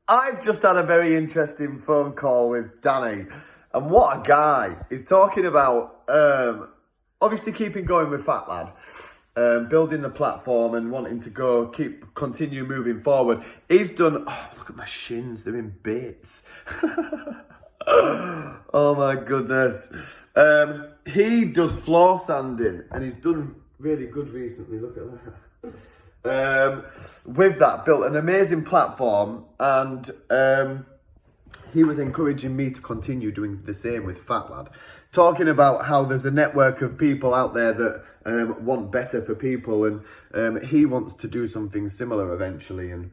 I've just had a very interesting phone call with Danny, and what a guy! He's talking about obviously keeping going with Fat Lad, building the platform and wanting to continue moving forward. He's done. Oh, look at my shins; they're in bits. Oh my goodness! He does floor sanding, and he's done really good recently. Look at that. With that, built an amazing platform, and he was encouraging me to continue doing the same with Fat Lad, talking about how there's a network of people out there that want better for people, and he wants to do something similar eventually, and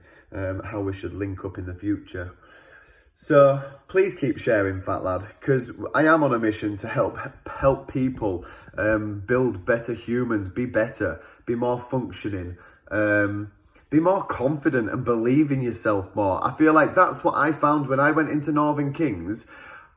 how we should link up in the future. So please keep sharing, Fat Lad, because I am on a mission to help people build better humans, be better, be more functioning, be more confident and believe in yourself more. I feel like that's what I found when I went into Northern Kings,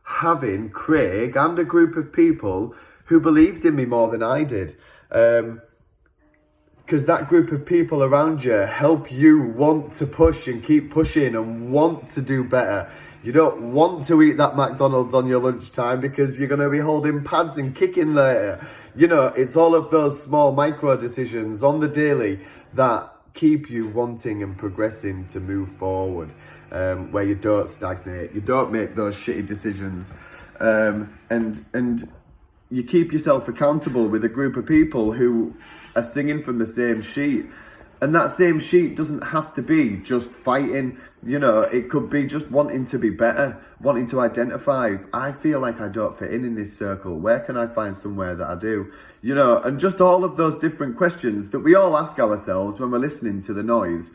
having Craig and a group of people who believed in me more than I did. Because that group of people around you help you want to push and keep pushing and want to do better. You don't want to eat that McDonald's on your lunchtime because you're going to be holding pads and kicking later. You know, it's all of those small micro decisions on the daily that keep you wanting and progressing to move forward, where you don't stagnate, you don't make those shitty decisions, and you keep yourself accountable with a group of people who are singing from the same sheet. And that same sheet doesn't have to be just fighting, you know, it could be just wanting to be better, wanting to identify, I feel like I don't fit in this circle. Where can I find somewhere that I do? You know, and just all of those different questions that we all ask ourselves when we're listening to the noise.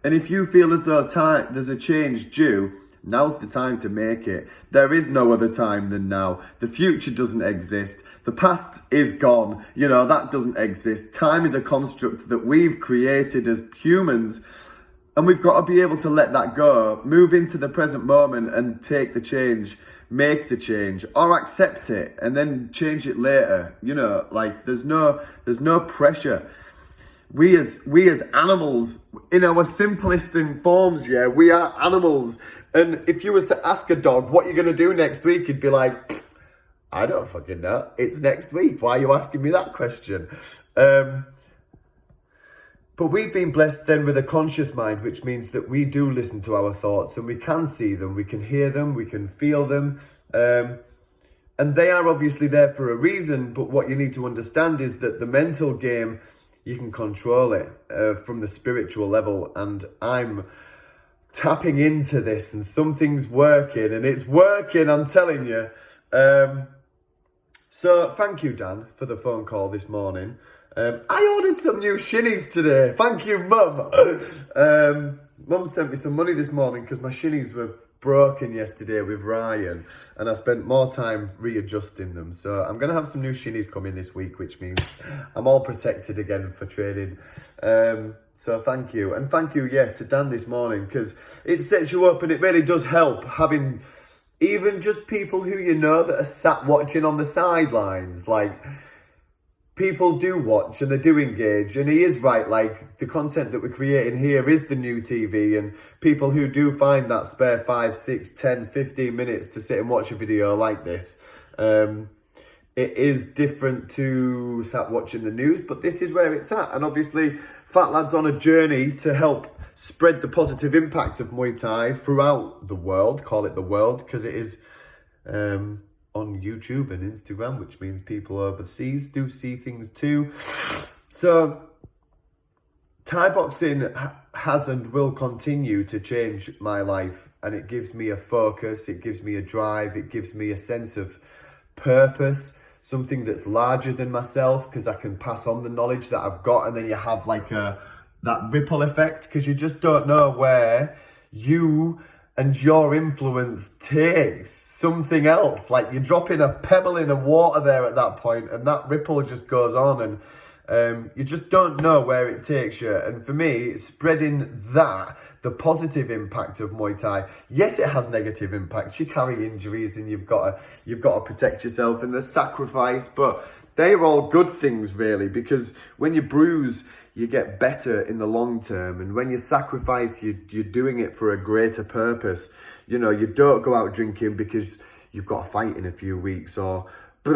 And if you feel as though there's a change due, now's the time to make it. There is no other time than now. The future doesn't exist. The past is gone. You know, that doesn't exist. Time is a construct that we've created as humans, and we've got to be able to let that go, move into the present moment and take the change, make the change, or accept it and then change it later. You know, like there's no pressure. We as animals, in our simplest forms, yeah, we are animals. And if you was to ask a dog, what you're going to do next week, he'd be like, I don't fucking know. It's next week. Why are you asking me that question? But we've been blessed then with a conscious mind, which means that we do listen to our thoughts and we can see them, we can hear them, we can feel them. And they are obviously there for a reason. But what you need to understand is that the mental game, you can control it from the spiritual level. And I'm tapping into this and something's working, and it's working, I'm telling you. So thank you, Dan, for the phone call this morning. I ordered some new shinnies today. Thank you, Mum. Mum sent me some money this morning because my shinnies were broken yesterday with Ryan, and I spent more time readjusting them. So I'm going to have some new shinnies coming this week, which means I'm all protected again for training. So thank you. And thank you, to Dan this morning, because it sets you up and it really does help having even just people who you know that are sat watching on the sidelines. Like, people do watch and they do engage, and he is right, like the content that we're creating here is the new TV, and people who do find that spare 5, 6, 10, 15 minutes to sit and watch a video like this, it is different to sat watching the news, but this is where it's at. And obviously Fat Lad's on a journey to help spread the positive impact of Muay Thai throughout the world, call it the world, because it is on YouTube and Instagram, which means people overseas do see things too. So Thai boxing has and will continue to change my life, and it gives me a focus, it gives me a drive, it gives me a sense of purpose, something that's larger than myself, because I can pass on the knowledge that I've got, and then you have like that ripple effect, because you just don't know where you and your influence takes something else. Like, you're dropping a pebble in the water there at that point, and that ripple just goes on. You just don't know where it takes you. And for me, spreading that, the positive impact of Muay Thai, yes, it has negative impacts. You carry injuries and you've got to protect yourself and the sacrifice, but they're all good things really, because when you bruise, you get better in the long term. And when you sacrifice, you're doing it for a greater purpose. You know, you don't go out drinking because you've got a fight in a few weeks, or you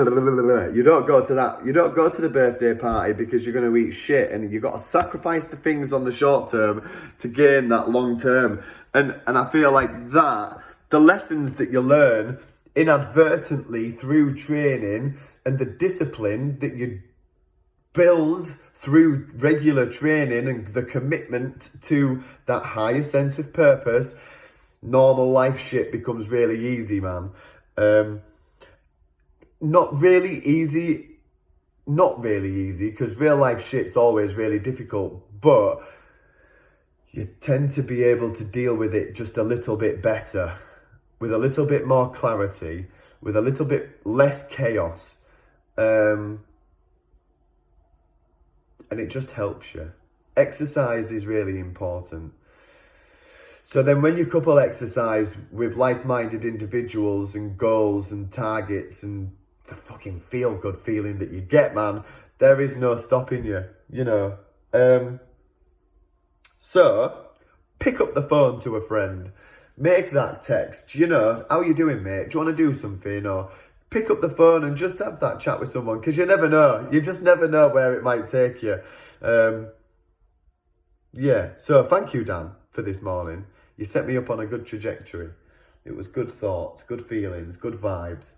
don't go to that. You don't go to the birthday party because you're going to eat shit, and you've got to sacrifice the things on the short term to gain that long term. And I feel like that, the lessons that you learn inadvertently through training and the discipline that you build through regular training and the commitment to that higher sense of purpose, normal life shit becomes really easy, man. Not really easy, because real life shit's always really difficult, but you tend to be able to deal with it just a little bit better, with a little bit more clarity, with a little bit less chaos. And it just helps you. Exercise is really important. So then when you couple exercise with like-minded individuals and goals and targets and the fucking feel-good feeling that you get, man, there is no stopping you, you know. So pick up the phone to a friend. Make that text. You know, how are you doing, mate? Do you want to do something? Or pick up the phone and just have that chat with someone, because you never know. You just never know where it might take you. Yeah, so thank you, Dan, for this morning. You set me up on a good trajectory. It was good thoughts, good feelings, good vibes.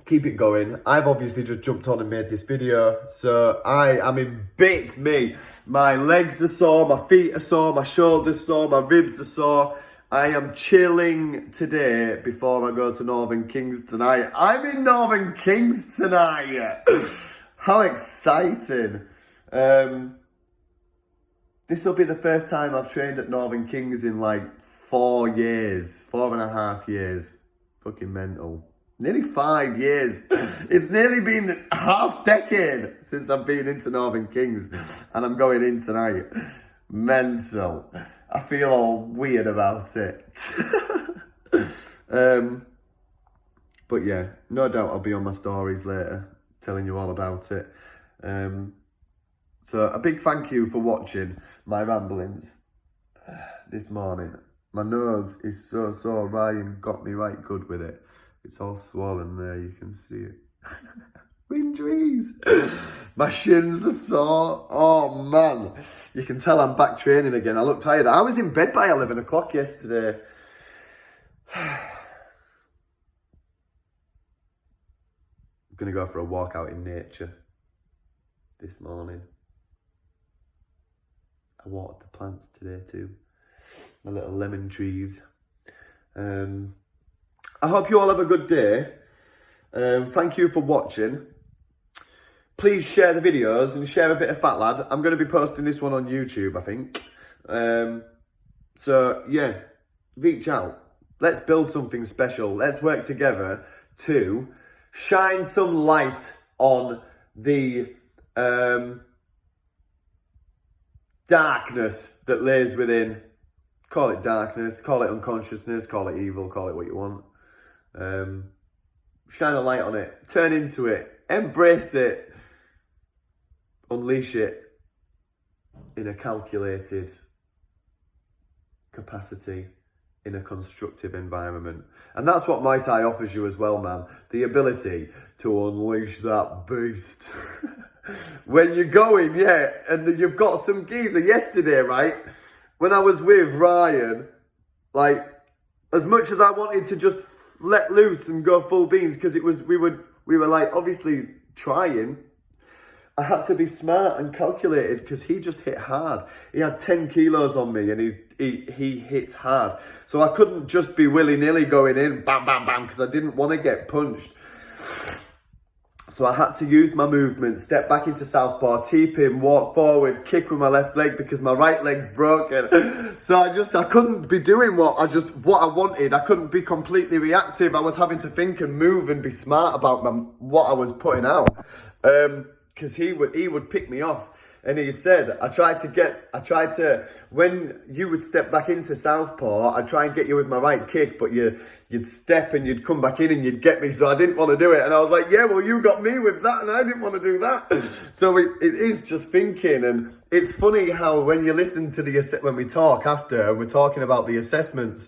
Keep it going. I've obviously just jumped on and made this video, so I am in bits, me. My legs are sore, my feet are sore, my shoulders sore, my ribs are sore. I am chilling today before I go to Northern Kings tonight. I'm in Northern Kings tonight. How exciting. This will be the first time I've trained at Northern Kings in like 4 years, 4.5 years. Fucking mental. Nearly 5 years. It's nearly been half decade since I've been into Northern Kings, and I'm going in tonight. Mental. I feel all weird about it. But yeah, no doubt I'll be on my stories later, telling you all about it. So a big thank you for watching my ramblings this morning. My nose is so sore. Ryan got me right good with it. It's all swollen there, you can see it. Injuries. My shins are sore. Oh man. You can tell I'm back training again. I look tired. I was in bed by 11 o'clock yesterday. I'm going to go for a walk out in nature this morning. I watered the plants today too. My little lemon trees. I hope you all have a good day. Thank you for watching. Please share the videos and share a bit of Fat Lad. I'm going to be posting this one on YouTube, I think. So, yeah, reach out. Let's build something special. Let's work together to shine some light on the darkness that lays within. Call it darkness, call it unconsciousness, call it evil, call it what you want. Shine a light on it, turn into it, embrace it, unleash it in a calculated capacity, in a constructive environment. And that's what Muay Thai offers you as well, man. The ability to unleash that beast. When you're going, yeah, and you've got some geezer yesterday, right? When I was with Ryan, like, as much as I wanted to just let loose and go full beans, because it was, we were like, obviously trying, I had to be smart and calculated, because he just hit hard. He had 10 kilos on me, and he hits hard. So I couldn't just be willy-nilly going in, bam, bam, bam, because I didn't want to get punched. So I had to use my movement, step back into southpaw, teep him, walk forward, kick with my left leg because my right leg's broken. So I couldn't be doing what I wanted. I couldn't be completely reactive. I was having to think and move and be smart about what I was putting out. because he would pick me off. And he said, I tried to, when you would step back into southpaw, I'd try and get you with my right kick, but you'd step and you'd come back in and you'd get me, so I didn't want to do it. And I was like, yeah, well, you got me with that and I didn't want to do that. So it is just thinking. And it's funny how when you listen to when we talk after and we're talking about the assessments,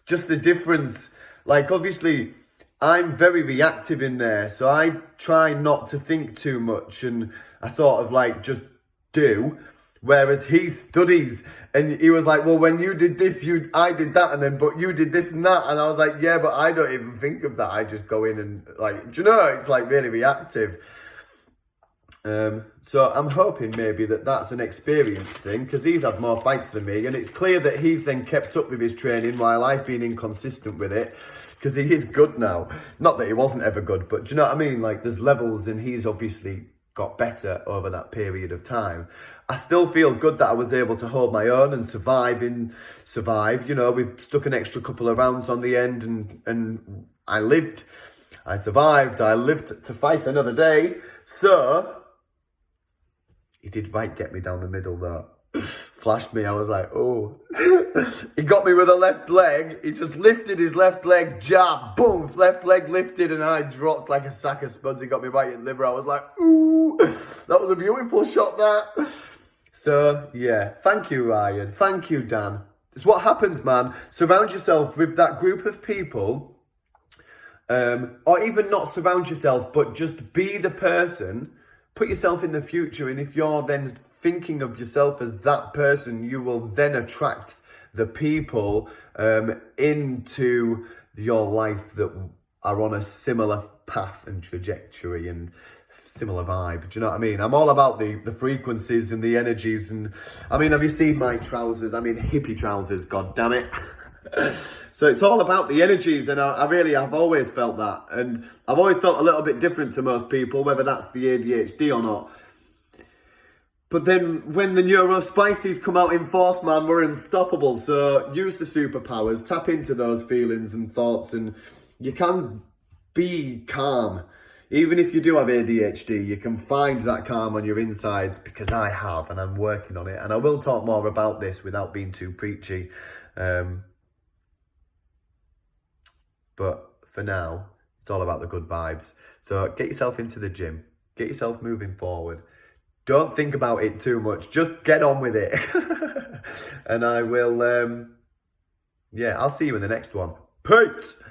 just the difference, like obviously I'm very reactive in there. So I try not to think too much and I sort of like just do, whereas he studies, and he was like, well, when you did this, I did that, and then but you did this and that, and I was like, yeah, but I don't even think of that. I just go in and like, do you know, it's like really reactive. So I'm hoping maybe that's an experience thing, because he's had more fights than me, and it's clear that he's then kept up with his training while I've been inconsistent with it, because he is good now. Not that he wasn't ever good, but do you know what I mean? Like there's levels, and he's obviously got better over that period of time. I still feel good that I was able to hold my own and survive. You know, we stuck an extra couple of rounds on the end, and I lived. I survived. I lived to fight another day. So he did get me down the middle though. Flashed me. I was like, oh. He got me with a left leg. He just lifted his left leg, jab, boom, left leg lifted, and I dropped like a sack of spuds. He got me right in the liver. I was like, ooh, that was a beautiful shot, that. So, yeah, thank you, Ryan. Thank you, Dan. It's what happens, man. Surround yourself with that group of people, or even not surround yourself, but just be the person. Put yourself in the future, and if you're then thinking of yourself as that person, you will then attract the people into your life that are on a similar path and trajectory and similar vibe. Do you know what I mean? I'm all about the frequencies and the energies. And I mean, have you seen my trousers? I mean, hippie trousers, god damn it. So it's all about the energies, and I've always felt that, and I've always felt a little bit different to most people, whether that's the ADHD or not. But then when the neuro spices come out in force, man, we're unstoppable. So use the superpowers, tap into those feelings and thoughts, and you can be calm. Even if you do have ADHD, you can find that calm on your insides, because I have, and I'm working on it. And I will talk more about this without being too preachy. But for now, it's all about the good vibes. So get yourself into the gym. Get yourself moving forward. Don't think about it too much. Just get on with it. And I will, I'll see you in the next one. Peace!